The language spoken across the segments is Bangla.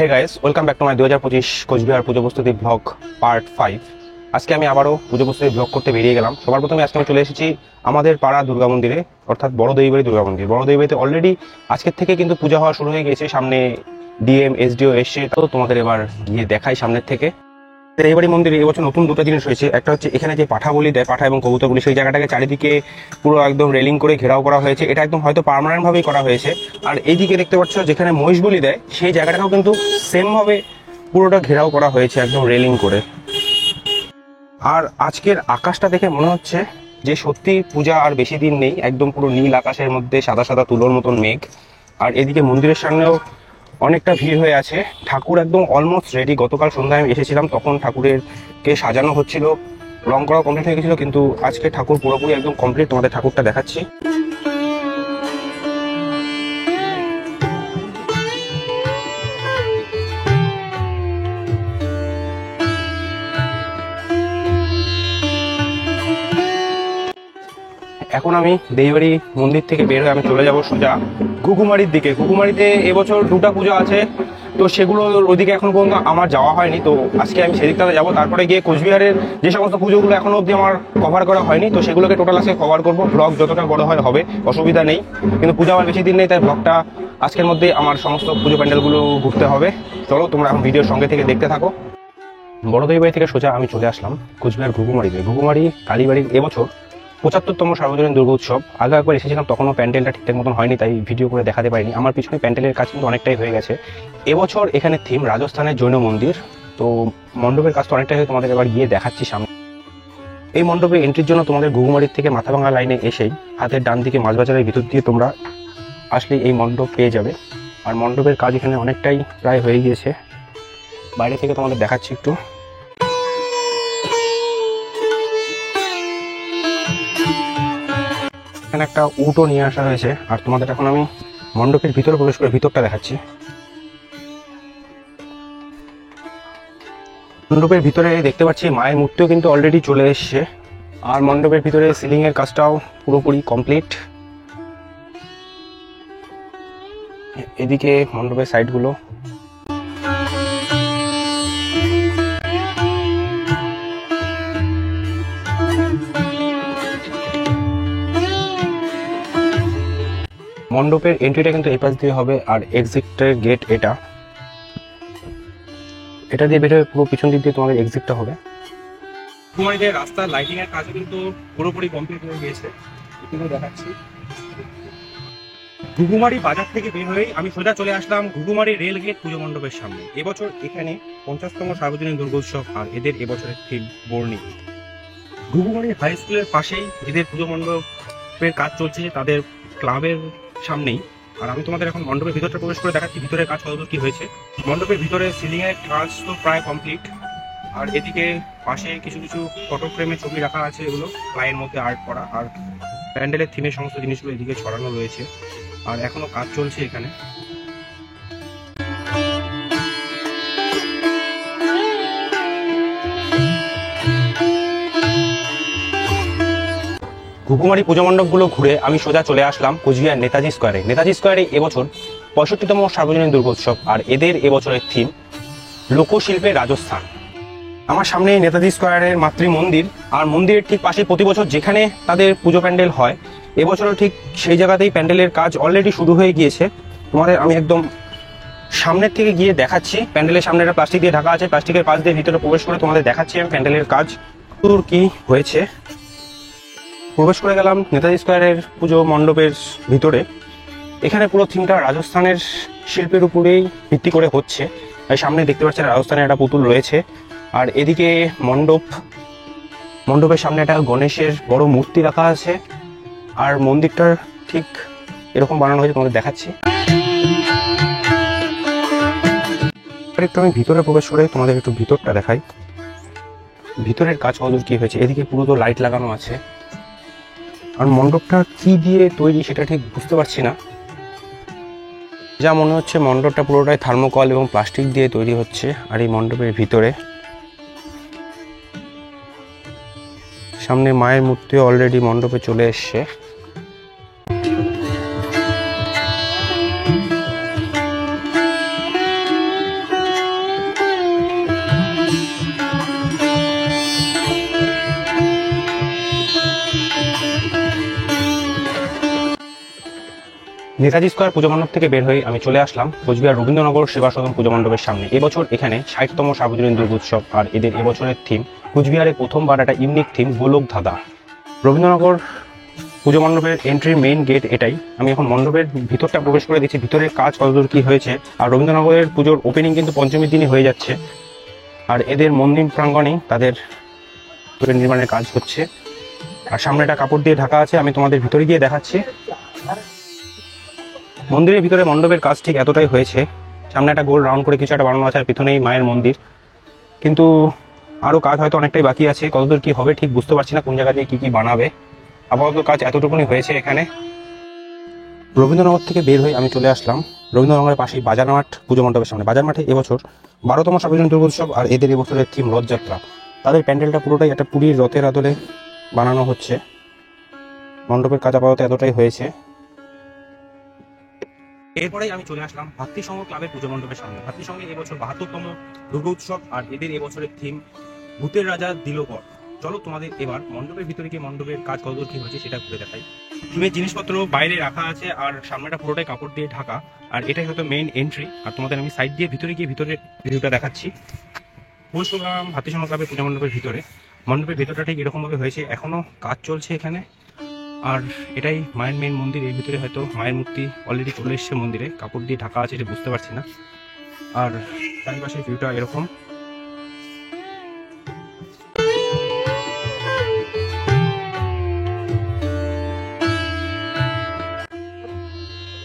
Hey guys, welcome back to my 2025 Coochbehar puja প্রস্তুতি ব্লগ পার্ট 5। আজকে আমি আবারও পুজো প্রস্তুতি ব্লগ করতে বেরিয়ে গেলাম। সবার প্রথমে আজকে আমি চলে এসেছি আমাদের পাড়া দুর্গা মন্দিরে, অর্থাৎ বড় দেবীবাড়ি দুর্গা মন্দির। বড় দেবীবাড়িতে অলরেডি আজকের থেকে কিন্তু পূজা হওয়া শুরু হয়ে গেছে। সামনে ডিএম এসডিও এসছে, তো তোমাদের এবার গিয়ে দেখাই সামনের থেকে। দেবীবাড়ি মন্দিরে এবছর নতুন দুটো জিনিস হয়েছে। একটা হচ্ছে এখানে যে পাঠা বলি দেয়, পাঠা এবং কবুতর বলি, সেই জায়গাটাকে চারিদিকে পুরো একদম রেলিং করে ঘেরাও করা হয়েছে। এটা একদম হয়তো পার্মানেন্ট ভাবেই করা হয়েছে। আর এইদিকে দেখতে পাচ্ছ যেখানে মহিষ বলি দেয়, সেই জায়গাটাকেও কিন্তু সেম ভাবে পুরোটা ঘেরাও করা হয়েছে একদম রেলিং করে। আর আজকের আকাশটা দেখে মনে হচ্ছে যে সত্যি পূজা আর বেশি দিন নেই। একদম পুরো নীল আকাশের মধ্যে সাদা সাদা তুলোর মতন মেঘ। আর এদিকে মন্দিরের সামনেও অনেকটা ভিড় হয়ে আছে। ঠাকুর একদম অলমোস্ট রেডি। গতকাল সন্ধ্যায় আমি এসেছিলাম, তখন ঠাকুরেরকে সাজানো হচ্ছিল, রং করা কমপ্লিট হয়ে গেছিল, কিন্তু আজকে ঠাকুর পুরোপুরি একদম কমপ্লিট। তোমাদের ঠাকুরটা দেখাচ্ছি। এখন আমি দেবীবাড়ি মন্দির থেকে বের হয়ে আমি চলে যাব সোজা ঘুঘুমারির দিকে। ঘুঘুমারিতে এবছর দুটো পুজো আছে, তো সেগুলো ওইদিকে এখন পর্যন্ত আমার যাওয়া হয়নি। তো আজকে আমি সেদিকটাতে যাবো, তারপরে গিয়ে কোচবিহারের যে সমস্ত পুজোগুলো এখনো অবধি আমার কভার করা হয়নি, তো সেগুলোকে টোটাল আজকে কভার করবো। ব্লগ যতটা বড় হয় হবে, অসুবিধা নেই, কিন্তু পুজো আমার বেশি দিন নেই, তাই ব্লগটা আজকের মধ্যে আমার সমস্ত পুজো প্যান্ডেলগুলো ঘুরতে হবে। চলো তোমরা এখন ভিডিওর সঙ্গে থেকে দেখতে থাকো। বড় দেবীবাড়ি থেকে সোজা আমি চলে আসলাম কোচবিহার ঘুঘুমারিতে। ঘুঘুমারি কালীবাড়ির এবছর 75তম সার্বজনীন দুর্গা উৎসব। আগে একবার এসেছিলাম, তখনও প্যান্ডেলটা ঠিকঠাক মতন হয়নি, তাই ভিডিও করে দেখাতে পারিনি। আমার পিছনে প্যান্ডেলের কাজ কিন্তু অনেকটাই হয়ে গেছে। এবছর এখানে থিম রাজস্থানের জৈন মন্দির, তো মণ্ডপের কাজ তো অনেকটাই হয়ে তোমাদের এবার গিয়ে দেখাচ্ছি সামনে। এই মণ্ডপে এন্ট্রির জন্য তোমাদের ঘুঘুমারির থেকে মাথাভাঙা লাইনে এসেই হাতের ডান দিকে মাছবাজারের ভিতর দিয়ে তোমরা আসলেই এই মণ্ডপ পেয়ে যাবে। আর মণ্ডপের কাজ এখানে অনেকটাই প্রায় হয়ে গিয়েছে। বাইরে থেকে তোমাদের দেখাচ্ছি একটু। এখানে একটা উটও নিয়ে আসা হয়েছে। আর তোমাদের এখন আমি মণ্ডপের ভিতরে প্রবেশ করে ভিতরটা দেখাচ্ছি। মণ্ডপের ভিতরে দেখতে পাচ্ছি মায়ের মূর্তিও কিন্তু অলরেডি চলে এসছে। আর মণ্ডপের ভিতরে সিলিং এর কাজটাও পুরোপুরি কমপ্লিট। এদিকে মণ্ডপের সাইডগুলো মণ্ডপের এন্ট্রিটা কিন্তু এই পাশ দিয়ে হবে, আর এক্সিটের গেট এটা দিয়ে বের হয়ে পুরো পিছন দিক দিয়ে তোমাদের এক্সিটটা হবে। ঘুঘুমারিতে রাস্তার লাইটিং এর কাজ কিন্তু পুরোপুরি কমপ্লিট হয়ে গিয়েছে, এগুলো দেখাচ্ছি। ঘুঘুমারি বাজার থেকে বের হয়ে আমি সোজা চলে আসলাম ঘুঘুমারি রেল গেট পুজো মণ্ডপের সামনে। এবছর এখানে 50তম সার্বজনীন দুর্গোৎসব, আর এদের এবছরের থিম বর্ণি। ঘুঘুমারি হাই স্কুলের পাশেই এদের পুজো মণ্ডপের কাজ চলছে, তাদের ক্লাবের সামনেই। আর আমি তোমাদের এখন মণ্ডপের ভিতরটা প্রবেশ করে দেখাচ্ছি ভিতরের কাজ কতদূর কি হয়েছে। মণ্ডপের ভিতরে সিলিং এর কাজ তো প্রায় কমপ্লিট। আর এদিকে পাশে কিছু কিছু ফটো ফ্রেমে ছবি রাখা আছে, এগুলো প্লাইয়ের মধ্যে আর্ট করা। আর প্যান্ডেলের থিমের সমস্ত জিনিসগুলো এদিকে ছড়ানো রয়েছে, আর এখনো কাজ চলছে এখানে। ঘুঘুমারি পুজো মণ্ডপগুলো ঘুরে আমি সোজা চলে আসলাম কোচবিহার নেতাজি স্কোয়ারে। নেতাজি স্কোয়ারে এবছর 65তম সার্বজনীন দুর্গোৎসব, আর এদের এবছরের থিম লোকশিল্পের রাজস্থান। আমার সামনে নেতাজি স্কোয়ারের মাতৃ মন্দির, আর মন্দিরের ঠিক পাশে প্রতি বছর যেখানে তাদের পুজো প্যান্ডেল হয়, এবছরও ঠিক সেই জায়গাতেই প্যান্ডেলের কাজ অলরেডি শুরু হয়ে গিয়েছে। তোমাদের আমি একদম সামনের থেকে গিয়ে দেখাচ্ছি। প্যান্ডেলের সামনে একটা প্লাস্টিক দিয়ে ঢাকা আছে, প্লাস্টিকের পাশ দিয়ে ভিতরে প্রবেশ করে তোমাদের দেখাচ্ছি আমি প্যান্ডেলের কাজ দূর কি হয়েছে। প্রবেশ করে গেলাম নেতাজি স্কোয়ারের পুজো মণ্ডপের ভিতরে। এখানে পুরো থিমটা রাজস্থানের শিল্পের উপরেই ভিত্তি করে হচ্ছে। সামনে দেখতে পাচ্ছেন রাজস্থানের একটা পুতুল রয়েছে। আর এদিকে মণ্ডপের সামনে একটা গণেশের বড় মূর্তি রাখা আছে। আর মন্দিরটার ঠিক এরকম বানানো হয়েছে, তোমাদের দেখাচ্ছি। একটু আমি ভিতরে প্রবেশ করে তোমাদের একটু ভিতরটা দেখাই, ভিতরের কাজ কতদূর কি হয়েছে। এদিকে পুরো তো লাইট লাগানো আছে। আর মণ্ডপটা কি দিয়ে তৈরি সেটা ঠিক বুঝতে পারছি না, যা মনে হচ্ছে মণ্ডপটা পুরোটাই থার্মোকল এবং প্লাস্টিক দিয়ে তৈরি হচ্ছে। আর এই মণ্ডপের ভিতরে সামনে মায়ের মূর্তি অলরেডি মণ্ডপে চলে এসছে। নেতাজি স্কোয়ার পুজো মণ্ডপ থেকে বের হয়ে আমি চলে আসলাম কোচবিহার রবীন্দ্রনগর সেবা সদন পুজো মণ্ডপের সামনে। এবছর এখানে 60তম সার্বজনীন দুর্গোৎসব, আর এদের এবছরের থিম কোচবিহারে প্রথমবার একটা ইউনিক থিম গোলক ধাঁধা। রবীন্দ্রনগর পুজো মণ্ডপের এন্ট্রির মেইন গেট এটাই। আমি এখন মণ্ডপের ভিতরটা প্রবেশ করে দিচ্ছি, ভিতরের কাজ কতদূর কি হয়েছে। আর রবীন্দ্রনগরের পুজোর ওপেনিং কিন্তু পঞ্চমীর দিনই হয়ে যাচ্ছে, আর এদের মন্দির প্রাঙ্গণেই তাদের নির্মাণের কাজ হচ্ছে। আর সামনে একটা কাপড় দিয়ে ঢাকা আছে, আমি তোমাদের ভিতরে গিয়ে দেখাচ্ছি। মন্দিরের ভিতরে মণ্ডপের কাজ ঠিক এতটাই হয়েছে, সামনে একটা গোল রাউন্ড করে কিছু একটা বানানো আছে, আর পিছনেই মায়ের মন্দির। কিন্তু আরও কাজ হয়তো অনেকটাই বাকি আছে, কতদূর কি হবে ঠিক বুঝতে পারছি না, কোন জায়গা দিয়ে কি কি বানাবে। আপাতত কাজ এতটুকুনি হয়েছে এখানে। রবীন্দ্রনগর থেকে বের হয়ে আমি চলে আসলাম রবীন্দ্রনগরের পাশেই বাজার মাঠ পুজো মণ্ডপের সামনে। বাজার মাঠে এবছর 12তম সার্বজনীন দুর্গোৎসব, আর এদের এবছরের থিম রথযাত্রা। তাদের প্যান্ডেলটা পুরোটাই একটা পুরীর রথের আদলে বানানো হচ্ছে। মণ্ডপের কাজ আপাতত এতটাই হয়েছে। এরপরেই আমি চলে আসলাম ভাতৃসংঘ ক্লাবের পুজো মণ্ডপের সামনে। ভাতৃসংঘে এবছর 72তম দুর্গোৎসব, আর এদের এবছরের থিম ভূতের রাজা দিল কর। চলো তোমাদের এবার মণ্ডপের ভিতরে গিয়ে মণ্ডপের কাজ কতদূর কি হয়েছে সেটা ঘুরে দেখাই। থিমের জিনিসপত্র বাইরে রাখা আছে, আর সামনেটা পুরোটাই কাপড় দিয়ে ঢাকা, আর এটাই হয়তো মেইন এন্ট্রি। আর তোমাদের আমি সাইড দিয়ে ভিতরে গিয়ে ভিতরের ভিউটা দেখাচ্ছি। পৌঁছলাম ভাতৃসংঘ ক্লাবের পুজো মণ্ডপের ভিতরে। মণ্ডপের ভিতরটা ঠিক এরকমভাবে হয়েছে, এখনো কাজ চলছে এখানে। আর এটাই মায়ের মেইন মন্দির। এর ভিতরে হয়তো মায়ের মূর্তি অলরেডি চলে এসছে মন্দিরে, কাপড় দিয়ে ঢাকা আছে, এটা বুঝতে পারছি না। আর চারিপাশের ভিউটা এরকম।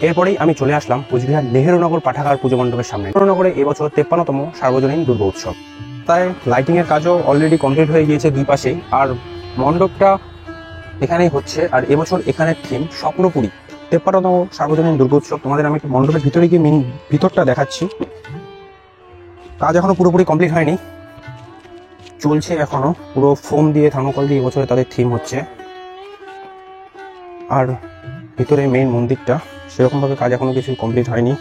এরপরেই আমি চলে আসলাম কোচবিহার নেহেরুনগর পাঠাগার পুজো মণ্ডপের সামনে। নেহেরুনগরে এবছর 53তম সার্বজনীন দুর্গা উৎসব। তাই লাইটিং এর কাজও অলরেডি কমপ্লিট হয়ে গিয়েছে দুই পাশেই, আর মণ্ডপটা এখানেই হচ্ছে। আর এবছর এখানের থিম স্বপ্নপুরী। 53তম সার্বজনীন দুর্গোৎসব। তোমাদের আমি একটু মণ্ডপের ভিতরে গিয়ে ভিতরটা দেখাচ্ছি। কাজ এখনো পুরোপুরি কমপ্লিট হয়নি, চলছে এখনো। পুরো ফোম দিয়ে থার্মোকল দিয়ে এবছরে তাদের থিম হচ্ছে। আর ভিতরে মেইন মন্দিরটা সেরকম ভাবে কাজ এখনো কিছু কমপ্লিট হয়নি।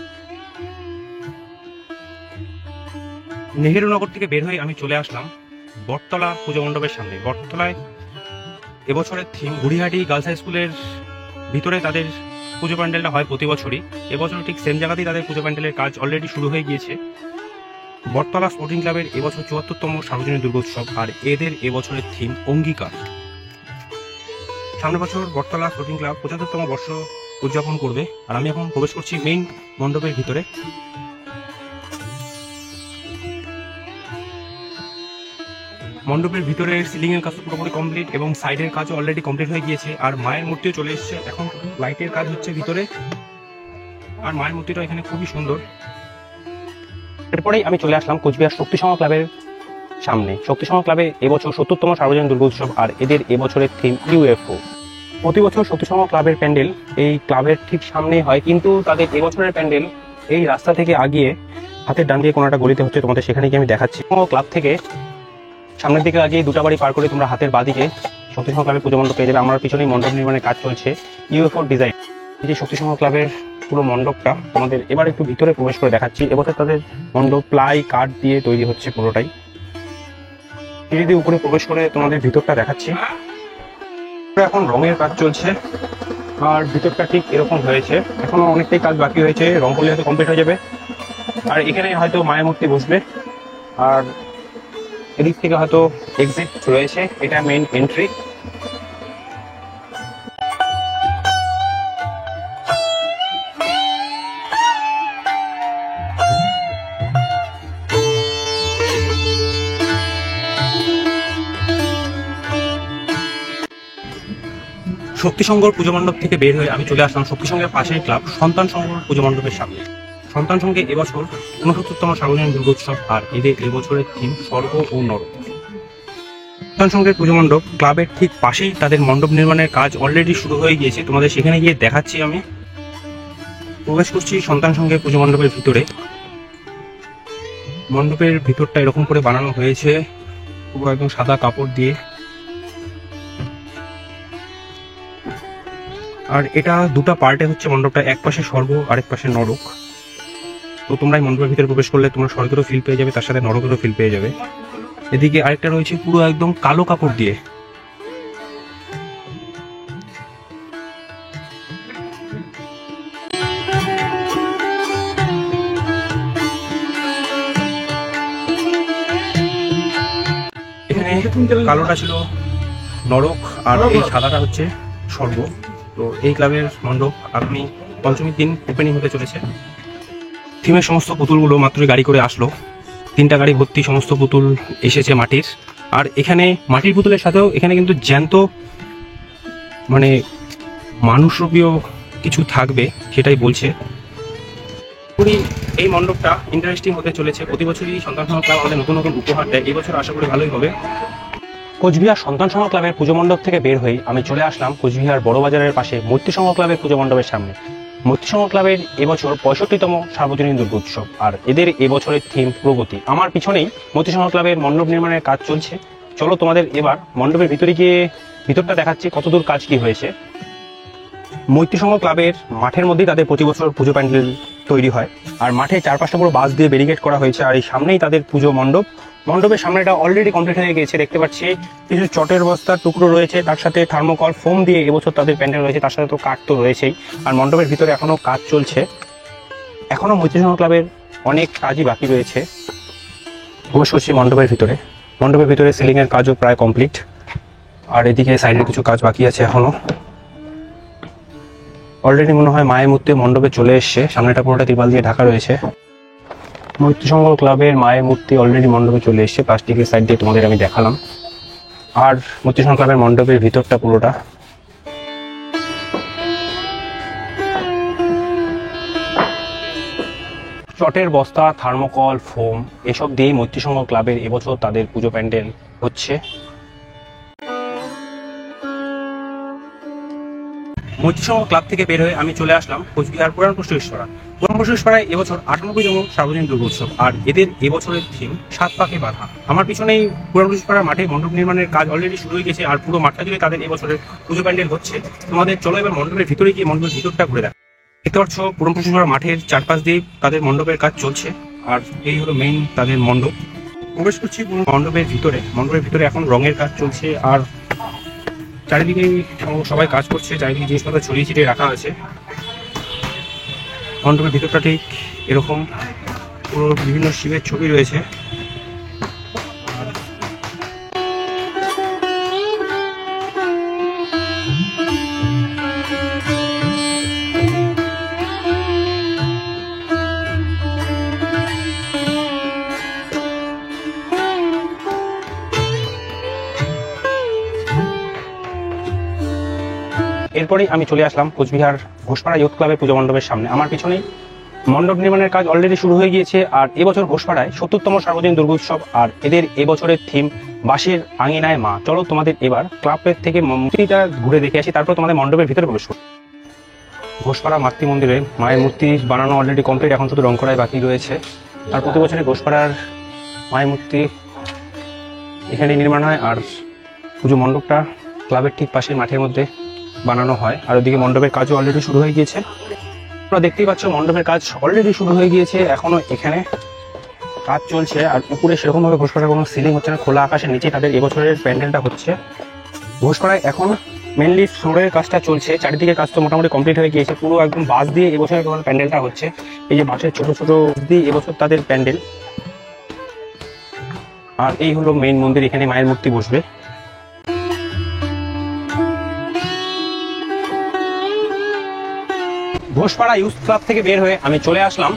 নেহেরুনগর থেকে বের হয়ে আমি চলে আসলাম বটতলা পুজো মণ্ডপের সামনে। বটতলায় এবছরের থিম বুড়িহাটি গার্লস হাই স্কুলের ভিতরে তাদের পুজো প্যান্ডেলটা হয় প্রতি বছরই। এবছর ঠিক সেম জায়গাতেই তাদের পুজো প্যান্ডেলের কাজ অলরেডি শুরু হয়ে গিয়েছে। বটতলা স্পোর্টিং ক্লাবের এবছর 74তম সার্বজনীন দুর্গোৎসব, আর এদের এবছরের থিম অঙ্গীকার। সামনের বছর বটতলা স্পোর্টিং ক্লাব 75তম বর্ষ উদযাপন করবে। আর আমি এখন প্রবেশ করছি মেইন মণ্ডপের ভিতরে। মণ্ডপের ভিতরে সিলিং এর কাজ পুরোপুরি কমপ্লিট, এবং সাইডের কাজও অলরেডি কমপ্লিট হয়ে গিয়েছে। আর মায়ের মূর্তিও চলে এসেছে, এখন লাইটের কাজ হচ্ছে ভিতরে। আর মায়ের মূর্তিটা এখানে খুবই সুন্দর। এরপরেই আমি চলে আসলাম কোচবিহার শক্তিসংঘ ক্লাবের সামনে। শক্তিসংঘ ক্লাবে এবছর 70তম সার্বজনীন দুর্গোৎসব, আর এদের এবছরের থিম ইউএফও। প্রতি বছর শক্তিসংঘ ক্লাবের প্যান্ডেল এই ক্লাবের ঠিক সামনেই হয়, কিন্তু তাদের এবছরের প্যান্ডেল এই রাস্তা থেকে আগিয়ে হাতের ডান দিয়ে কোনো একটা গলিতে হচ্ছে। তোমাদের সেখানে গিয়ে আমি দেখাচ্ছি। ক্লাব থেকে সামনের দিকে আগিয়ে দুটা বাড়ি পার করে তোমরা হাতের বাদিকে শক্তিসংঘ ক্লাবের পুজো মণ্ডপ পেয়ে যাবে। আমার পিছনেই মণ্ডপ নির্মাণের কাজ চলছে, ইউএফও ডিজাইন। এই যে শক্তিসংঘ ক্লাবের পুরো মণ্ডপটা তোমাদের এবার একটু ভিতরে প্রবেশ করে দেখাচ্ছি। এবছর তাদের মণ্ডপ প্লাই কাঠ দিয়ে তৈরি হচ্ছে পুরোটাই। সিঁড়ি দিয়ে উপরে প্রবেশ করে তোমাদের ভিতরটা দেখাচ্ছি। এখন রঙের কাজ চলছে, আর ভিতরটা ঠিক এরকম হয়েছে। এখনো অনেকটাই কাজ বাকি হয়েছে, রং করলে হয়তো কমপ্লিট হয়ে যাবে। আর এখানে হয়তো মায়ের মূর্তি বসবে, আর এদিক থেকে হয়তো এক্সিট রয়েছে, এটা মেইন এন্ট্রি। শক্তিসংঘর পুজো মণ্ডপ থেকে বের হয়ে আমি চলে আসলাম শক্তিসংঘের পাশের ক্লাব সন্তান সংঘর পুজো মণ্ডপের সামনে। সন্তান সংঘে এবছর 69তম সার্বজনীন দুর্গোৎসব, আর এদের এবছরের থিম স্বর্গ ও নরক। সন্তান সংঘের পুজো মণ্ডপ ক্লাবের ঠিক পাশেই তাদের মণ্ডপ নির্মাণের কাজ অলরেডি শুরু হয়ে গিয়েছে। তোমাদের সেখানে গিয়ে দেখাচ্ছি। আমি প্রবেশ করছি সন্তান সংঘের পুজো মণ্ডপের ভিতরে। মণ্ডপের ভিতরটা এরকম করে বানানো হয়েছে, পুরো একদম সাদা কাপড় দিয়ে। আর এটা দুটো পার্টে হচ্ছে মণ্ডপটা, এক পাশে স্বর্গ আর এক পাশে নরক। তো তোমরা এই মণ্ডপের ভিতরে প্রবেশ করলে তোমরা স্বর্গেরও ফিল পেয়ে যাবে, তার সাথে নরকেরও ফিল পেয়ে যাবে। এদিকে আরেকটা রয়েছে পুরো একদম কালো কাপড় দিয়ে। কালোটা ছিল নরক আর এই সাদাটা হচ্ছে স্বর্গ। তো এই ক্লাবের মণ্ডপ আপনি পঞ্চমীর দিন ওপেনিং হতে চলেছে। থিমের সমস্ত পুতুলগুলো মাত্রই গাড়ি করে আসলো, 3টা গাড়ি ভর্তি সমস্ত পুতুল এসেছে মাটির। আর এখানে মাটির পুতুলের সাথেও এখানে কিন্তু জ্যান্ত মানে মানুষরূপীয় কিছু থাকবে সেটাই বলছে। এই মণ্ডপটা ইন্টারেস্টিং হতে চলেছে। প্রতি বছরই সন্তান সমাজ ক্লাব আমাদের নতুন নতুন উপহার দেয়, এই বছর আশা করি ভালোই হবে। কোচবিহার সন্তান সমাজ ক্লাবের পুজো মণ্ডপ থেকে বের হয়ে আমি চলে আসলাম কোচবিহার বড় বাজারের পাশে মৈত্রী সংঘ ক্লাবের পুজো মণ্ডপের সামনে। মৈত্রী সংঘ ক্লাবের এবছর 65তম সার্বজনীন দুর্গোৎসব, আর এদের এবছরের থিম প্রগতি। আমার পিছনেই মৈত্রী সংঘ ক্লাবের মণ্ডপ নির্মাণের কাজ চলছে। চলো তোমাদের এবার মণ্ডপের ভিতরে গিয়ে ভিতরটা দেখাচ্ছি কতদূর কাজ কি হয়েছে। মৈত্রী সংঘ ক্লাবের মাঠের মধ্যেই তাদের প্রতি বছর পুজো প্যান্ডেল তৈরি হয়, আর মাঠে 4-5টা পুরো বাঁশ দিয়ে ব্যারিকেড করা হয়েছে। আর এই সামনেই তাদের পুজো মণ্ডপ। মণ্ডপের সামনেটা অলরেডি কমপ্লিট হয়ে গেছে, দেখতে পাচ্ছি কিছু চটের বস্তার টুকরো রয়েছে, তার সাথে থার্মোকল ফোম দিয়ে এবছর তাদের প্যান্ডেল রয়েছে, তার সাথে তো কাঠ তো রয়েছেই। আর মণ্ডপের ভিতরে এখনো কাজ চলছে, এখনো মৈত্রী সংঘ ক্লাবের অনেক কাজই বাকি রয়েছে। প্রবেশ করছি মণ্ডপের ভিতরে। মণ্ডপের ভিতরে সিলিং এর কাজও প্রায় কমপ্লিট, আর এদিকে সাইডের কিছু কাজ বাকি আছে এখনো। অলরেডি মনে হয় মায়ের মূর্তি মণ্ডপে চলে এসছে, সামনেটা পুরোটা ত্রিপাল দিয়ে ঢাকা রয়েছে। মৈত্রী সংঘ ক্লাবের মায়ের মূর্তি অলরেডি মণ্ডপে চলে এসছে, প্লাস্টিকের সাইড দিয়ে তোমাদের আমি দেখালাম। আর মৈত্রী সংঘ ক্লাবের মণ্ডপের ভিতরটা পুরোটা চটের বস্তা, থার্মোকল, ফোম এসব দিয়ে মৈত্রী সংঘ ক্লাবের এবছর তাদের পুজো প্যান্ডেল হচ্ছে। মৈত্রী সংঘ ক্লাব থেকে বের হয়ে আমি চলে আসলাম কোচবিহার পুরাণ পুষ্টেশ্বরা। পুরাণ পুষ্টেশ্বরায় এবছর 98তম সার্বজনীন দুর্গোৎসব, আর এদের এবছরের থিম 7 পাকে বাঁধা। আমার পিছনেই পুরাণ পুষ্টেশ্বরার মাঠে মণ্ডপ নির্মাণের কাজ অলরেডি শুরু হয়ে গেছে, আর পুরো মাঠটা জুড়ে তাদের এবছরের পুজো প্যান্ডেল হচ্ছে। তোমাদের চলো এবার মণ্ডপের ভিতরে গিয়ে মণ্ডপের ভিতরটা ঘুরে দেখো। দেখতে পাচ্ছ পুরাণ পুষ্টেশ্বরা মাঠের চারপাশ দিয়ে তাদের মণ্ডপের কাজ চলছে, আর এই হলো মেইন তাদের মণ্ডপ। প্রবেশ করছি মণ্ডপের ভিতরে। মণ্ডপের ভিতরে এখন রঙের কাজ চলছে, আর চারিদিকে সবাই কাজ করছে, চারিদিকে জিনিসপত্র ছড়িয়ে ছিটিয়ে রাখা আছে। মণ্ডপের ভিতরটা ঠিক এরকম, পুরো বিভিন্ন শিবের ছবি রয়েছে। এরপরেই আমি চলে আসলাম কোচবিহার ঘোষপাড়া ইউথ ক্লাবের পুজো মণ্ডপের সামনে। আমার পিছনেই মণ্ডপ নির্মাণের কাজ অলরেডি শুরু হয়ে গিয়েছে, আর এবছর ঘোষপাড়ায় 70তম সার্বজনীন দুর্গোৎসব, আর এদের এবছরের থিম বাঁশের আঙিনায় মা। চলো তোমাদের এবার ক্লাবের থেকে মূর্তিটা ঘুরে দেখে আসি, তারপর তোমাদের মণ্ডপের ভিতরে প্রবেশ করব। ঘোষপাড়া মাতৃ মন্দিরে মায়ের মূর্তি বানানো অলরেডি কমপ্লিট, এখন শুধু রং করাই বাকি রয়েছে। আর প্রতি বছরে ঘোষপাড়ার মায়ের মূর্তি এখানে নির্মাণ হয়, আর পুজো মণ্ডপটা ক্লাবের ঠিক পাশের মাঠের মধ্যে বানানো হয়। আর ওদিকে মণ্ডপের কাজও অলরেডি শুরু হয়ে গিয়েছে। তোমরা দেখতেই পাচ্ছ মণ্ডপের কাজ অলরেডি শুরু হয়ে গিয়েছে, এখনো এখানে কাজ চলছে। আর উপরে সেরকম ভাবে ঘোষপাড়ার কোনো সিলিং হচ্ছে না, খোলা আকাশের নিচে তাদের এবছরের প্যান্ডেলটা হচ্ছে। ঘোষপাড়ায় এখন মেনলি ফ্লোরের কাজটা চলছে, চারিদিকে কাজ তো মোটামুটি কমপ্লিট হয়ে গিয়েছে। পুরো একদম বাঁশ দিয়ে এবছরের প্যান্ডেলটা হচ্ছে। এই যে বাঁশের ছোট ছোট দিয়ে এবছর তাদের প্যান্ডেল। আর এই হলো মেইন মন্দির, এখানে মায়ের মূর্তি বসবে। ঘোষপাড়া ইউথ ক্লাব থেকে বের হয়ে আমি চলে আসলাম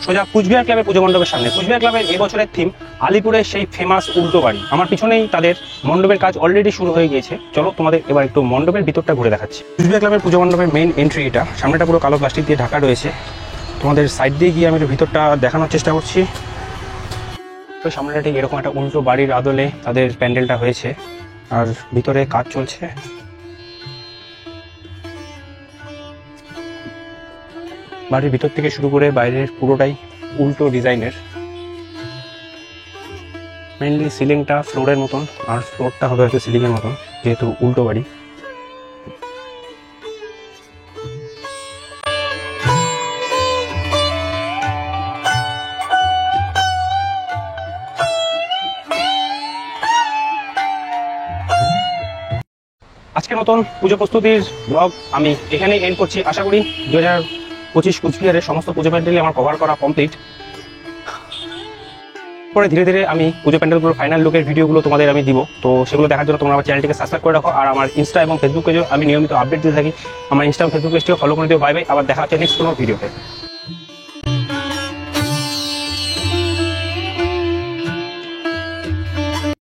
সোজা কুচবিহার ক্লাবের পুজো মণ্ডপের সামনে। কুচবিহার ক্লাবের এবছরের থিম আলিপুরের সেই ফেমাস উল্টো বাড়ি। আমার পিছনেই তাদের মণ্ডপের কাজ অলরেডি শুরু হয়ে গিয়েছে। চলো তোমাদের এবার একটু মণ্ডপের ভিতরটা ঘুরে দেখাচ্ছি। কুচবিহার ক্লাবের পুজো মণ্ডপের মেইন এন্ট্রি এটা, সামনেটা পুরো কালো প্লাস্টিক দিয়ে ঢাকা রয়েছে। তোমাদের সাইড দিয়ে গিয়ে আমি একটু ভিতরটা দেখানোর চেষ্টা করছি। তো সামনেটা ঠিক এরকম একটা উল্টো বাড়ির আদলে তাদের প্যান্ডেলটা হয়েছে, আর ভিতরে কাজ চলছে। বাড়ির ভিতর থেকে শুরু করে বাইরের পুরোটাই উল্টো ডিজাইনের। মেইনলি সিলিংটা ফ্লোরের মতন, আর ফ্লোরটা হবে হয়তো সিলিংয়ের মতন, যেহেতু উল্টো বাড়ি। আজকের মতন পুজো প্রস্তুতির ব্লগ আমি এখানেই এন্ড করছি। আশা করি 2025 কুচবিহারের সমস্ত পুজো প্যান্ডেলে আমার কভার করা কমপ্লিট। এরপরে ধীরে ধীরে আমি পুজো প্যান্ডেলগুলো ফাইনাল লুকের ভিডিওগুলো তোমাদের আমি দিব। তো সেগুলো দেখার জন্য তোমরা আমার চ্যানেলটিকে সাবস্ক্রাইব করে রাখো, আর আমার ইনস্টা এবং ফেসবুক পেজে আমি নিয়মিত আপডেট দিতে থাকি। আমার ইনস্টা এবং ফেসবুক পেজটিও ফলো করে দিও। বাই বাই, আবার দেখা হচ্ছে নেক্সট কোনো ভিডিওতে।